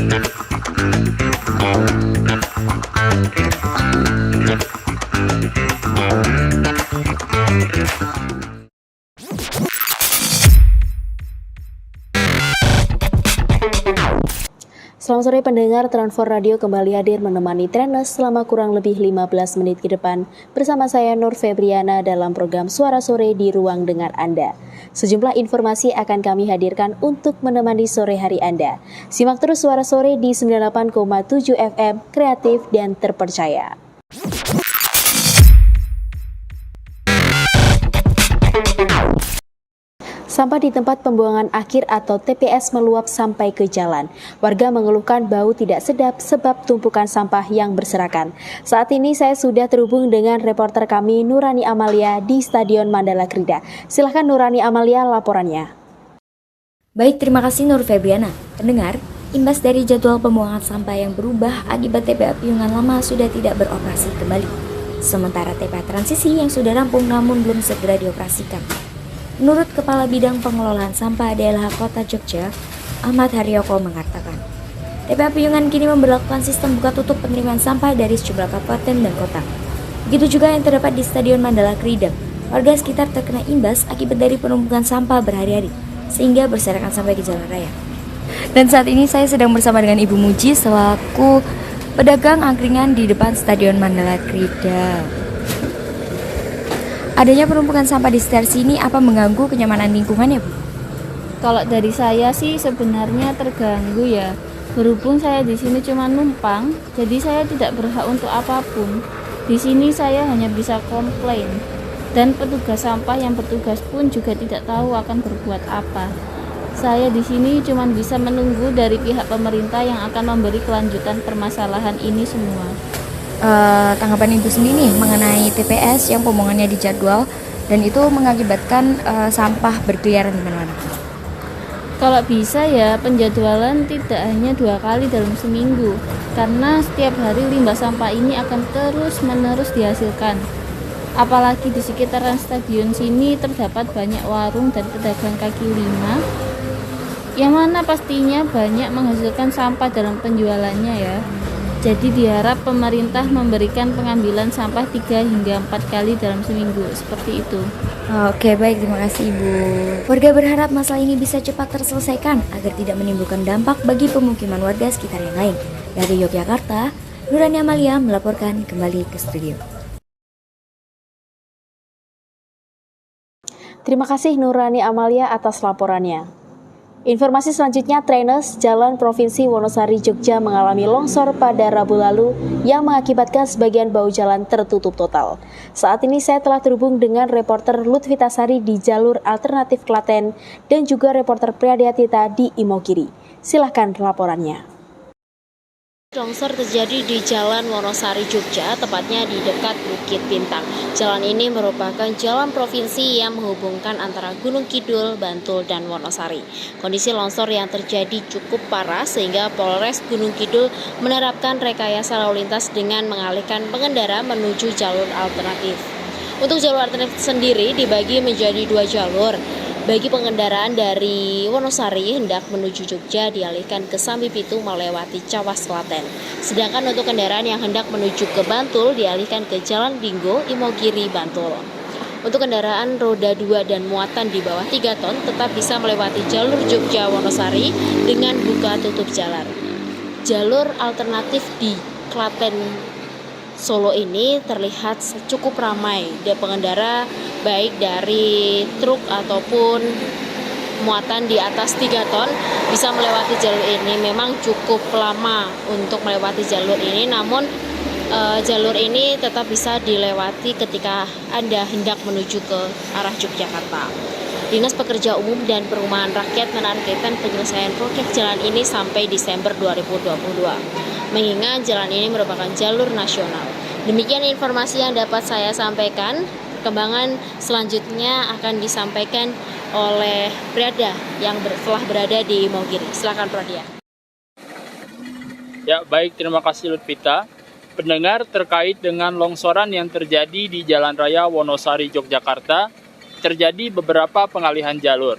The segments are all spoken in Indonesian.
Selamat sore pendengar, Transfor Radio kembali hadir menemani Trainers selama kurang lebih 15 menit ke depan bersama saya Nur Febriana dalam program Suara Sore di Ruang Dengar Anda. Sejumlah informasi akan kami hadirkan untuk menemani sore hari Anda. Simak terus Suara Sore di 98,7 FM, kreatif dan terpercaya. Sampah di tempat pembuangan akhir atau TPS meluap sampai ke jalan. Warga mengeluhkan bau tidak sedap sebab tumpukan sampah yang berserakan. Saat ini saya sudah terhubung dengan reporter kami Nurani Amalia di Stadion Mandala Krida. Silahkan Nurani Amalia laporannya. Baik, terima kasih Nur Febriana. Pendengar, imbas dari jadwal pembuangan sampah yang berubah akibat TPA Piungan lama sudah tidak beroperasi kembali. Sementara TPA transisi yang sudah rampung namun belum segera dioperasikan. Menurut Kepala Bidang Pengelolaan Sampah DLH Kota Jogja, Ahmad Haryoko mengatakan, TPA Piungan kini memberlakukan sistem buka tutup penerimaan sampah dari sejumlah kabupaten dan kota. Begitu juga yang terdapat di Stadion Mandala Krida. Warga sekitar terkena imbas akibat dari penumpukan sampah berhari-hari, sehingga berserakan sampai ke jalan raya. Dan saat ini saya sedang bersama dengan Ibu Muji selaku pedagang angkringan di depan Stadion Mandala Krida. Adanya penumpukan sampah di sekitar sini apa mengganggu kenyamanan lingkungan ya, Bu? Kalau dari saya sih sebenarnya terganggu ya. Berhubung saya di sini cuma numpang, jadi saya tidak berhak untuk apapun. Di sini saya hanya bisa komplain. Dan petugas sampah yang bertugas pun juga tidak tahu akan berbuat apa. Saya di sini cuma bisa menunggu dari pihak pemerintah yang akan memberi kelanjutan permasalahan ini semua. Tanggapan Ibu sendiri nih mengenai TPS yang pembuangannya dijadwal dan itu mengakibatkan sampah berkeliaran di mana-mana. Kalau bisa ya penjadwalan tidak hanya 2 kali dalam seminggu, karena setiap hari limbah sampah ini akan terus-menerus dihasilkan. Apalagi di sekitaran stadion sini terdapat banyak warung dan pedagang kaki lima, yang mana pastinya banyak menghasilkan sampah dalam penjualannya ya. Jadi diharap pemerintah memberikan pengambilan sampah 3 hingga 4 kali dalam seminggu, seperti itu. Oke, baik, terima kasih Ibu. Warga berharap masalah ini bisa cepat terselesaikan agar tidak menimbulkan dampak bagi pemukiman warga sekitar yang lain. Dari Yogyakarta, Nurani Amalia melaporkan kembali ke studio. Terima kasih Nurani Amalia atas laporannya. Informasi selanjutnya, Trainers Jalan Provinsi Wonosari Jogja mengalami longsor pada Rabu lalu yang mengakibatkan sebagian bahu jalan tertutup total. Saat ini saya telah terhubung dengan reporter Lutfi Tasari di jalur alternatif Klaten dan juga reporter Priadiatita di Imogiri. Silahkan laporannya. Longsor terjadi di Jalan Wonosari Jogja, tepatnya di dekat Bukit Bintang. Jalan ini merupakan jalan provinsi yang menghubungkan antara Gunung Kidul, Bantul, dan Wonosari. Kondisi longsor yang terjadi cukup parah sehingga Polres Gunung Kidul menerapkan rekayasa lalu lintas dengan mengalihkan pengendara menuju jalur alternatif. Untuk jalur alternatif sendiri dibagi menjadi 2 jalur. Bagi pengendaraan dari Wonosari hendak menuju Jogja dialihkan ke Sambi Pitu melewati Cawas Klaten. Sedangkan untuk kendaraan yang hendak menuju ke Bantul dialihkan ke Jalan Dinggo, Imogiri, Bantul. Untuk kendaraan roda 2 dan muatan di bawah 3 ton tetap bisa melewati jalur Jogja Wonosari dengan buka tutup jalan. Jalur alternatif di Klaten Solo ini terlihat cukup ramai. Pengendara baik dari truk ataupun muatan di atas 3 ton bisa melewati jalur ini. Memang cukup lama untuk melewati jalur ini, namun jalur ini tetap bisa dilewati ketika Anda hendak menuju ke arah Yogyakarta. Dinas Pekerja Umum dan Perumahan Rakyat menargetkan penyelesaian proyek jalan ini sampai Desember 2022. Mengingat jalan ini merupakan jalur nasional. Demikian informasi yang dapat saya sampaikan. Perkembangan selanjutnya akan disampaikan oleh Priada yang telah berada di Imogiri. Silakan Priada. Ya, baik, terima kasih Lutfita. Pendengar, terkait dengan longsoran yang terjadi di Jalan Raya Wonosari Yogyakarta, terjadi beberapa pengalihan jalur.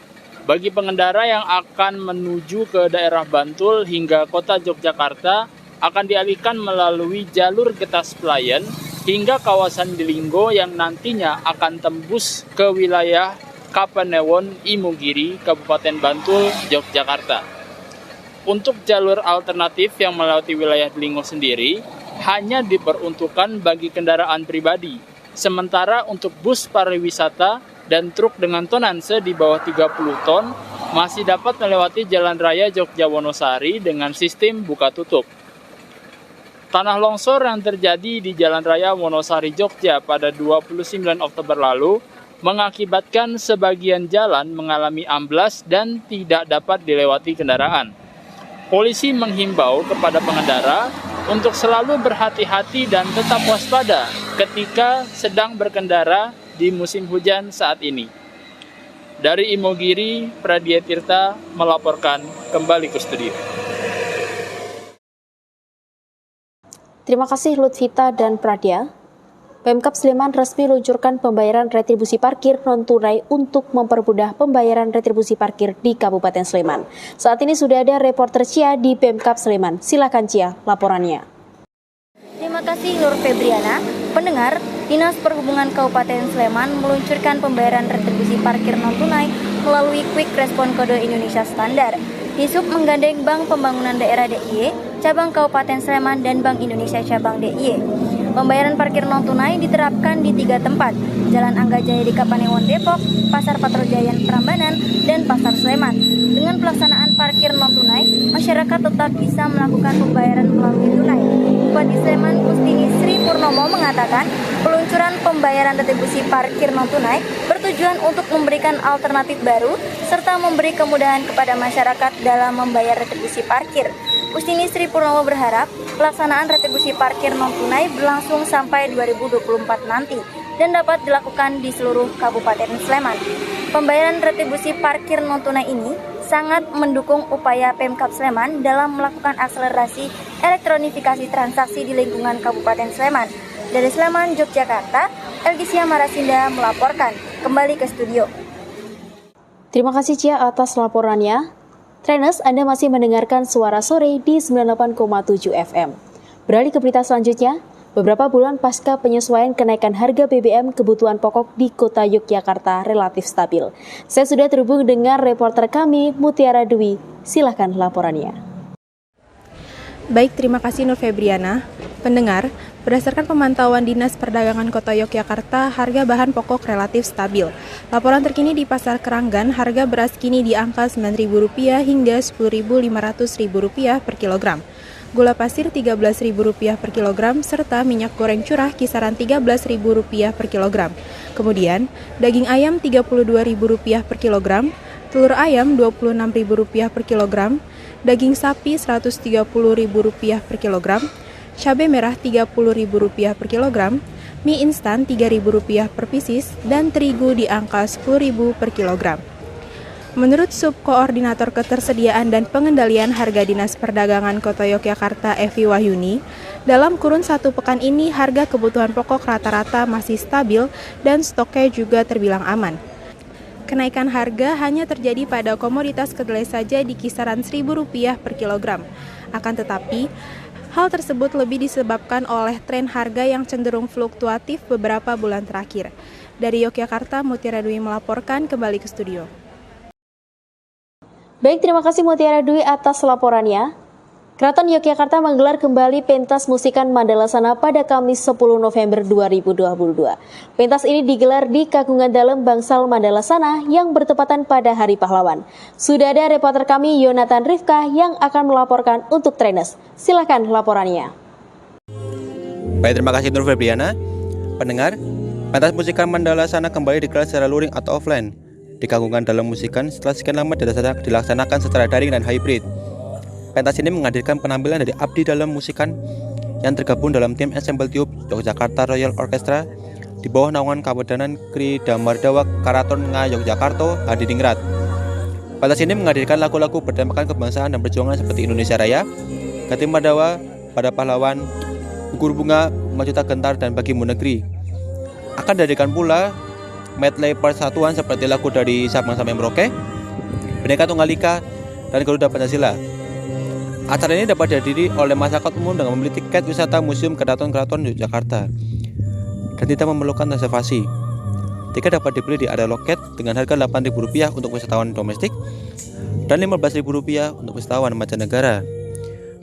Bagi pengendara yang akan menuju ke daerah Bantul hingga kota Yogyakarta akan dialihkan melalui jalur Getas Pelayan hingga kawasan Dilinggo yang nantinya akan tembus ke wilayah Kapanewon, Imogiri, Kabupaten Bantul, Yogyakarta. Untuk jalur alternatif yang melewati wilayah Dilinggo sendiri hanya diperuntukkan bagi kendaraan pribadi, sementara untuk bus pariwisata dan truk dengan tonase di bawah 30 ton masih dapat melewati Jalan Raya Jogja-Wonosari dengan sistem buka tutup. Tanah longsor yang terjadi di Jalan Raya Wonosari Jogja pada 29 Oktober lalu mengakibatkan sebagian jalan mengalami amblas dan tidak dapat dilewati kendaraan. Polisi menghimbau kepada pengendara untuk selalu berhati-hati dan tetap waspada ketika sedang berkendara di musim hujan saat ini. Dari Imogiri, Pradia Tirta melaporkan kembali ke studio. Terima kasih Lutfita dan Pradia. Pemkab Sleman resmi luncurkan pembayaran retribusi parkir non-tunai untuk mempermudah pembayaran retribusi parkir di Kabupaten Sleman. Saat ini sudah ada reporter Cia di Pemkab Sleman. Silakan Cia, laporannya. Terima kasih Nur Febriana. Pendengar, Dinas Perhubungan Kabupaten Sleman meluncurkan pembayaran retribusi parkir non-tunai melalui Quick Respon Kode Indonesia Standar. Disub menggandeng Bank Pembangunan Daerah DIY, Cabang Kabupaten Sleman dan Bank Indonesia Cabang DIY. Pembayaran parkir non-tunai diterapkan di 3 tempat, Jalan Anggajaya di Kapanewon Depok, Pasar Patrojayan Prambanan, dan Pasar Sleman. Dengan pelaksanaan parkir non-tunai, masyarakat tetap bisa melakukan pembayaran melalui tunai. Bupati Sleman Kustini Sri Purnomo mengatakan, peluncuran pembayaran retribusi parkir non-tunai bertujuan untuk memberikan alternatif baru serta memberi kemudahan kepada masyarakat dalam membayar retribusi parkir. Kustini Sri Purnomo berharap pelaksanaan retribusi parkir non-tunai berlangsung sampai 2024 nanti dan dapat dilakukan di seluruh Kabupaten Sleman. Pembayaran retribusi parkir non-tunai ini sangat mendukung upaya Pemkab Sleman dalam melakukan akselerasi elektronifikasi transaksi di lingkungan Kabupaten Sleman. Dari Sleman, Yogyakarta, Elgisia Marasinda melaporkan. Kembali ke studio. Terima kasih Cia atas laporannya. Trainers, Anda masih mendengarkan Suara Sore di 98,7 FM. Beralih ke berita selanjutnya. Beberapa bulan pasca penyesuaian kenaikan harga BBM, kebutuhan pokok di kota Yogyakarta relatif stabil. Saya sudah terhubung dengan reporter kami, Mutiara Dwi. Silahkan laporannya. Baik, terima kasih Nur Febriana. Pendengar, berdasarkan pemantauan Dinas Perdagangan Kota Yogyakarta, harga bahan pokok relatif stabil. Laporan terkini di Pasar Keranggan, harga beras kini di angka Rp9.000 hingga Rp10.500 per kilogram. Gula pasir Rp13.000 per kilogram, serta minyak goreng curah kisaran Rp13.000 per kilogram. Kemudian, daging ayam Rp32.000 per kilogram, telur ayam Rp26.000 per kilogram, daging sapi Rp130.000 per kilogram, cabai merah Rp30.000 per kilogram, mie instan Rp3.000 per pieces, dan terigu di angka Rp10.000 per kilogram. Menurut Subkoordinator Ketersediaan dan Pengendalian Harga Dinas Perdagangan Kota Yogyakarta Evi Wahyuni, dalam kurun 1 pekan ini harga kebutuhan pokok rata-rata masih stabil dan stoknya juga terbilang aman. Kenaikan harga hanya terjadi pada komoditas kedelai saja di kisaran Rp1.000 per kilogram. Akan tetapi, hal tersebut lebih disebabkan oleh tren harga yang cenderung fluktuatif beberapa bulan terakhir. Dari Yogyakarta, Mutiara Dwi melaporkan, kembali ke studio. Baik, terima kasih Mutiara Dwi atas laporannya. Keraton Yogyakarta menggelar kembali pentas musikan Mandalasana pada Kamis 10 November 2022. Pentas ini digelar di Kagungan Dalem Bangsal Mandalasana yang bertepatan pada Hari Pahlawan. Sudah ada reporter kami Yonatan Rifka yang akan melaporkan untuk Trainers. Silakan laporannya. Baik, terima kasih Nur Febriana. Pendengar, pentas musikan Mandalasana kembali digelar secara luring atau offline di Kagungan Dalem Musikan setelah sekian lama dilaksanakan secara daring dan hybrid. Pentas ini menghadirkan penampilan dari abdi dalam musikan yang tergabung dalam tim Ensemble Tiup Yogyakarta Royal Orchestra di bawah naungan Kawedanan Kri Damardawa Karaton Nga Yogyakarta Hadiningrat. Pentas ini menghadirkan lagu-lagu berdampak kebangsaan dan perjuangan seperti Indonesia Raya, Gati Mardawa, Pada Pahlawan, Gugur Bunga, Majuta Gentar, dan Bagimu Negeri. Akan dihadirkan pula medley persatuan seperti lagu dari Sabang sampai Merauke, Bhinneka Tunggal Ika, dan Garuda Pancasila. Acara ini dapat dihadiri oleh masyarakat umum dengan membeli tiket wisata Museum Keraton Yogyakarta dan tidak memerlukan reservasi. Tiket dapat dibeli di area loket dengan harga Rp8.000 untuk wisatawan domestik dan Rp15.000 untuk wisatawan mancanegara.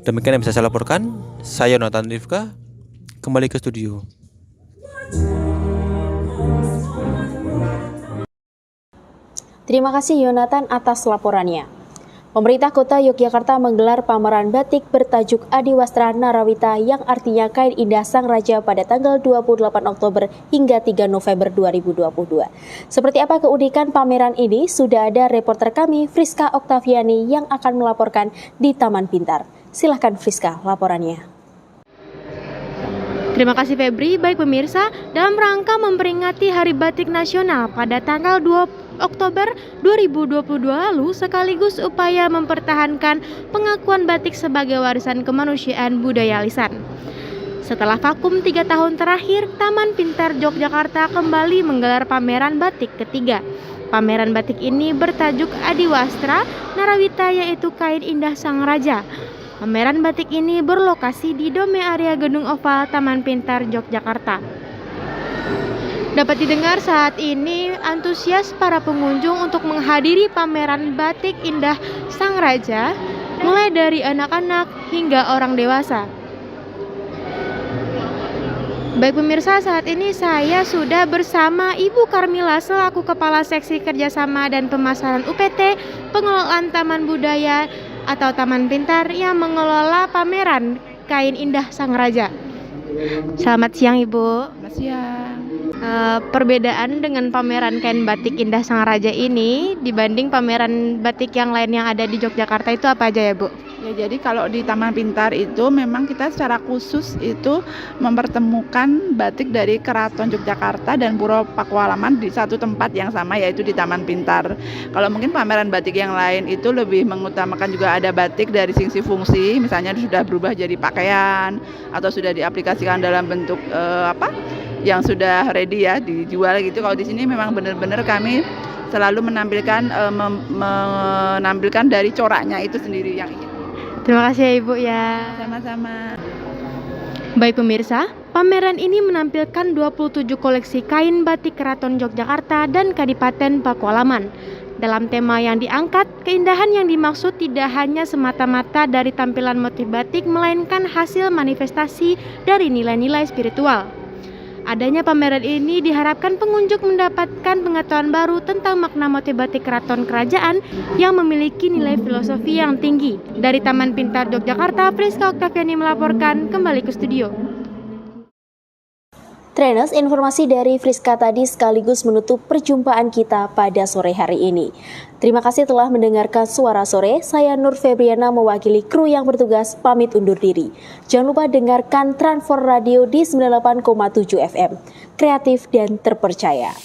Demikian yang bisa saya laporkan. Saya Nathan Rifka, kembali ke studio. Terima kasih Yonatan atas laporannya. Pemerintah Kota Yogyakarta menggelar pameran batik bertajuk Adiwastra Narawita yang artinya kain indah Sang Raja pada tanggal 28 Oktober hingga 3 November 2022. Seperti apa keunikan pameran ini? Sudah ada reporter kami Friska Oktaviani yang akan melaporkan di Taman Pintar. Silahkan Friska laporannya. Terima kasih Febri. Baik pemirsa, dalam rangka memperingati Hari Batik Nasional pada tanggal 2 Oktober 2022 lalu sekaligus upaya mempertahankan pengakuan batik sebagai warisan kemanusiaan budaya lisan. Setelah vakum 3 tahun terakhir, Taman Pintar Yogyakarta kembali menggelar pameran batik ketiga. Pameran batik ini bertajuk Adiwastra Narawita, yaitu kain indah Sang Raja. Pameran batik ini berlokasi di Dome Area Gedung Oval Taman Pintar Yogyakarta. Dapat didengar saat ini antusias para pengunjung untuk menghadiri pameran batik indah Sang Raja, mulai dari anak-anak hingga orang dewasa. Baik pemirsa, saat ini saya sudah bersama Ibu Karmila selaku Kepala Seksi Kerjasama dan Pemasaran UPT Pengelolaan Taman Budaya atau Taman Pintar yang mengelola pameran kain indah Sang Raja. Selamat siang Ibu. Selamat siang. Perbedaan dengan pameran kain batik indah Sang Raja ini dibanding pameran batik yang lain yang ada di Yogyakarta itu apa aja ya Bu? Ya, jadi kalau di Taman Pintar itu memang kita secara khusus itu mempertemukan batik dari Keraton Yogyakarta dan Pura Pakualaman di satu tempat yang sama, yaitu di Taman Pintar. Kalau mungkin pameran batik yang lain itu lebih mengutamakan juga ada batik dari sisi fungsi, misalnya sudah berubah jadi pakaian atau sudah diaplikasikan dalam bentuk yang sudah ready ya dijual gitu. Kalau di sini memang benar-benar kami selalu menampilkan dari coraknya itu sendiri yang ingin. Terima kasih ya Ibu ya. Sama-sama. Baik pemirsa, pameran ini menampilkan 27 koleksi kain batik Keraton Yogyakarta dan Kadipaten Pakualaman. Dalam tema yang diangkat, keindahan yang dimaksud tidak hanya semata-mata dari tampilan motif batik, melainkan hasil manifestasi dari nilai-nilai spiritual. Adanya pameran ini diharapkan pengunjung mendapatkan pengetahuan baru tentang makna motif batik keraton kerajaan yang memiliki nilai filosofi yang tinggi. Dari Taman Pintar Yogyakarta, Friska Oktaviani melaporkan, kembali ke studio. Trainers, informasi dari Friska tadi sekaligus menutup perjumpaan kita pada sore hari ini. Terima kasih telah mendengarkan Suara Sore. Saya Nur Febriana mewakili kru yang bertugas pamit undur diri. Jangan lupa dengarkan Transfor Radio di 98,7 FM. Kreatif dan terpercaya.